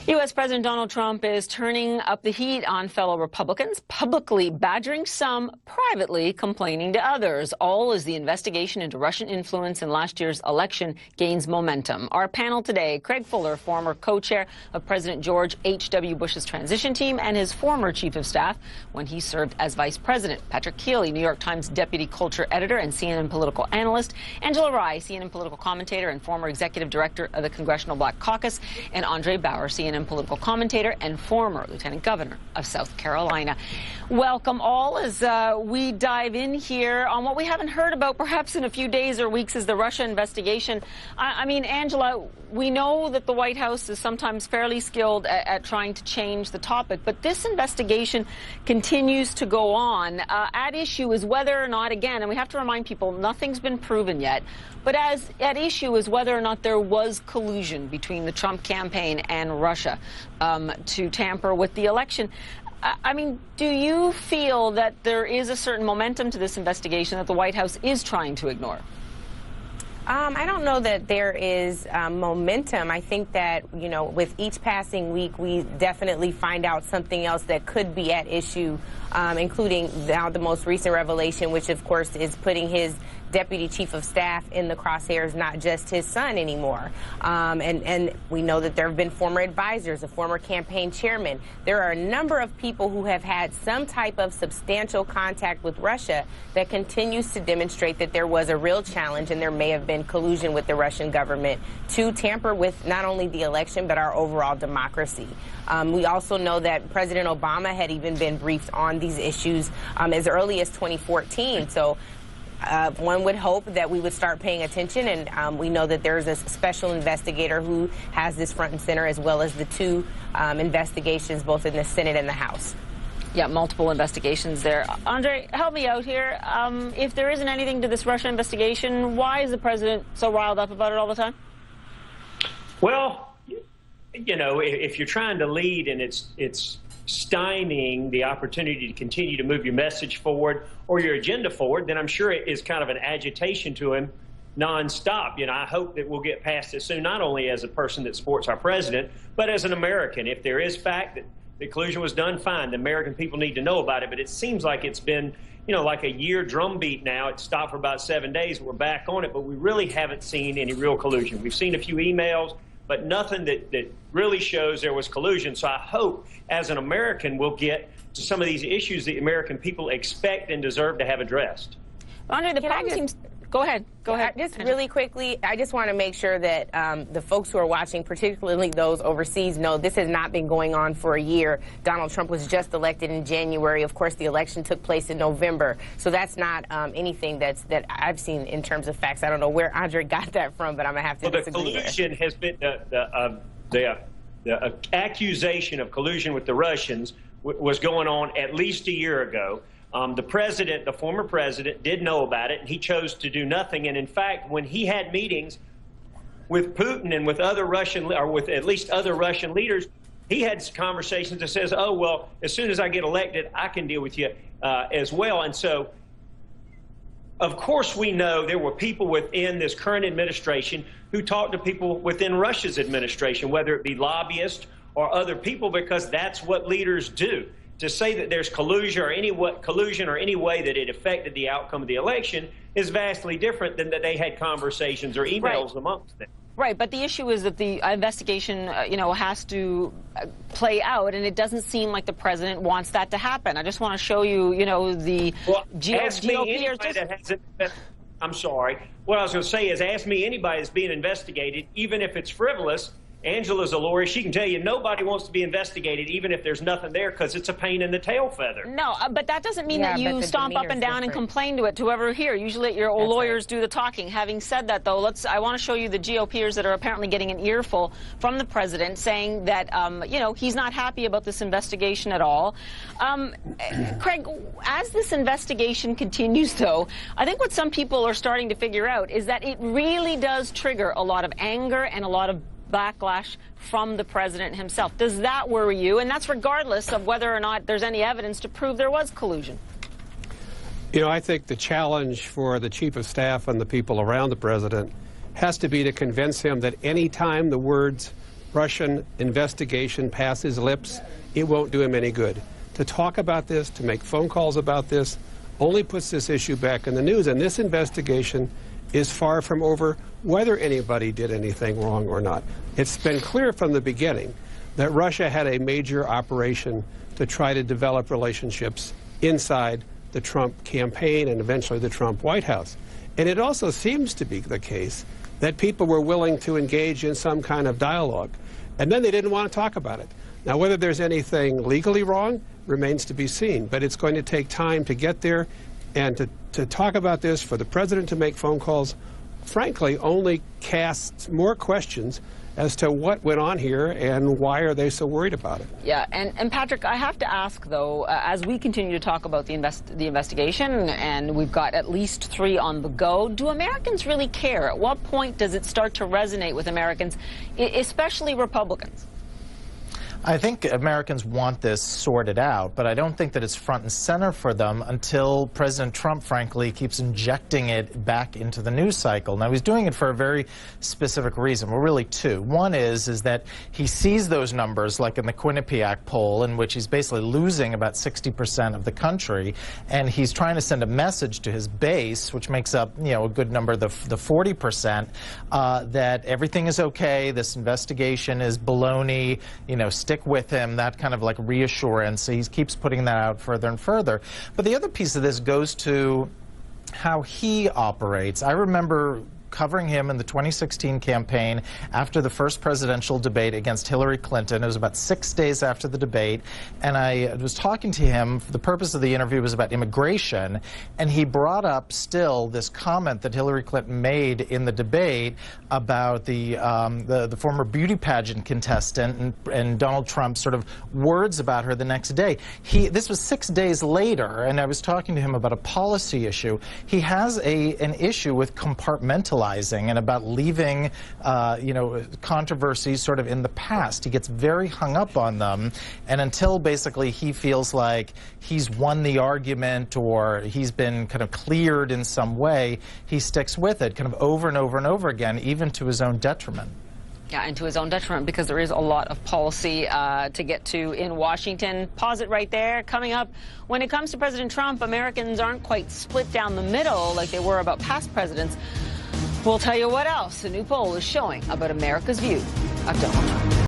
U.S. President Donald Trump is turning up the heat on fellow Republicans, publicly badgering some, privately complaining to others, all as the investigation into Russian influence in last year's election gains momentum. Our panel today, Craig Fuller, former co-chair of President George H.W. Bush's transition team and his former chief of staff when he served as vice president. Patrick Keeley, New York Times deputy culture editor and CNN political analyst. Angela Rye, CNN political commentator and former executive director of the Congressional Black Caucus. And Andre Bauer, CNN political commentator and former lieutenant governor of South Carolina. Welcome all as we dive in here on what we haven't heard about perhaps in a few days or weeks is the Russia investigation. I mean, Angela, we know that the White House is sometimes fairly skilled at trying to change the topic, but this investigation continues to go on. At issue is whether or not, again, and we have to remind people, nothing's been proven yet, but at issue is whether or not there was collusion between the Trump campaign and Russia to tamper with the election. I mean, do you feel that there is a certain momentum to this investigation that the White House is trying to ignore? I don't know that there is momentum. I think that, you know, with each passing week, we definitely find out something else that could be at issue, including now the most recent revelation, which, of course, is putting his deputy chief of staff in the crosshairs, not just his son anymore. And we know that there have been former advisors, a former campaign chairman. There are a number of people who have had some type of substantial contact with Russia that continues to demonstrate that there was a real challenge and there may have been collusion with the Russian government to tamper with not only the election but our overall democracy. We also know that President Obama had even been briefed on these issues as early as 2014. So one would hope that we would start paying attention, and we know that there's a special investigator who has this front and center, as well as the two investigations both in the Senate and the House. Yeah, multiple investigations there. Andre, help me out here. If there isn't anything to this Russia investigation, why is the president so riled up about it all the time? Well, you know, if you're trying to lead and it's stymieing the opportunity to continue to move your message forward or your agenda forward, then I'm sure it is kind of an agitation to him nonstop. You know, I hope that we'll get past it soon, not only as a person that supports our president, but as an American. If there is fact that the collusion was done, fine. The American people need to know about it. But it seems like it's been, you know, like a year drumbeat now. It stopped for about 7 days. We're back on it, but we really haven't seen any real collusion. We've seen a few emails, but nothing that really shows there was collusion. So I hope, as an American, we'll get to some of these issues that American people expect and deserve to have addressed. Andre, the problem seems... Go ahead. Go ahead. Just really quickly, I just want to make sure that the folks who are watching, particularly those overseas, know this has not been going on for a year. Donald Trump was just elected in January. Of course, the election took place in November. So that's not anything that I've seen in terms of facts. I don't know where Andre got that from, but I'm going to have to disagree. The collusion has been the accusation of collusion with the Russians was going on at least a year ago. The president, the former president, did know about it, and he chose to do nothing. And in fact, when he had meetings with Putin and with other Russian, or with at least other Russian leaders, he had conversations that says, oh, well, as soon as I get elected, I can deal with you as well. And so, of course, we know there were people within this current administration who talked to people within Russia's administration, whether it be lobbyists or other people, because that's what leaders do. To say that there's collusion or any way that it affected the outcome of the election is vastly different than that they had conversations or emails amongst them. Right, but the issue is that the investigation, you know, has to play out, and it doesn't seem like the president wants that to happen. I just want to show you, you know, the GOP. I'm sorry. What I was going to say is, ask me anybody that's being investigated, even if it's frivolous. Angela's a lawyer. She can tell you nobody wants to be investigated, even if there's nothing there, because it's a pain in the tail feather. No, but that doesn't mean that you stomp up and down and complain to it to whoever here. Usually your old lawyers do the talking. Having said that, though, I want to show you the GOPers that are apparently getting an earful from the president saying that, you know, he's not happy about this investigation at all. Craig, as this investigation continues, though, I think what some people are starting to figure out is that it really does trigger a lot of anger and a lot of backlash from the president himself. Does that worry you? And that's regardless of whether or not there's any evidence to prove there was collusion. You know, I think the challenge for the chief of staff and the people around the president has to be to convince him that any time the words Russian investigation pass his lips, it won't do him any good. To talk about this, to make phone calls about this, only puts this issue back in the news. And this investigation is far from over whether anybody did anything wrong or not. It's been clear from the beginning that Russia had a major operation to try to develop relationships inside the Trump campaign and eventually the Trump White House. And it also seems to be the case that people were willing to engage in some kind of dialogue, and then they didn't want to talk about it. Now, whether there's anything legally wrong remains to be seen, but it's going to take time to get there, and to talk about this, for the president to make phone calls, frankly, only casts more questions as to what went on here and why are they so worried about it. Yeah, and Patrick, I have to ask, though, as we continue to talk about the investigation, and we've got at least 3 on the go, do Americans really care? At what point does it start to resonate with Americans, especially Republicans? I think Americans want this sorted out, but I don't think that it's front and center for them until President Trump, frankly, keeps injecting it back into the news cycle. Now, he's doing it for a very specific reason. Well, really 2. One is that he sees those numbers, like in the Quinnipiac poll, in which he's basically losing about 60% of the country, and he's trying to send a message to his base, which makes up, a good number, the 40%, that everything is okay, this investigation is baloney, stick with him, that kind of like reassurance. So he keeps putting that out further and further. But the other piece of this goes to how he operates. I remember covering him in the 2016 campaign after the first presidential debate against Hillary Clinton. It was about 6 days after the debate, and I was talking to him. The purpose of the interview was about immigration, and he brought up still this comment that Hillary Clinton made in the debate about the former beauty pageant contestant and Donald Trump's sort of words about her the next day. This was 6 days later, and I was talking to him about a policy issue. He has an issue with compartmentalizing and about leaving, controversies sort of in the past. He gets very hung up on them, and until basically he feels like he's won the argument or he's been kind of cleared in some way, he sticks with it kind of over and over and over again, even to his own detriment. Yeah, and to his own detriment, because there is a lot of policy to get to in Washington. Pause it right there. Coming up, when it comes to President Trump, Americans aren't quite split down the middle like they were about past presidents. We'll tell you what else a new poll is showing about America's view of Donald Trump.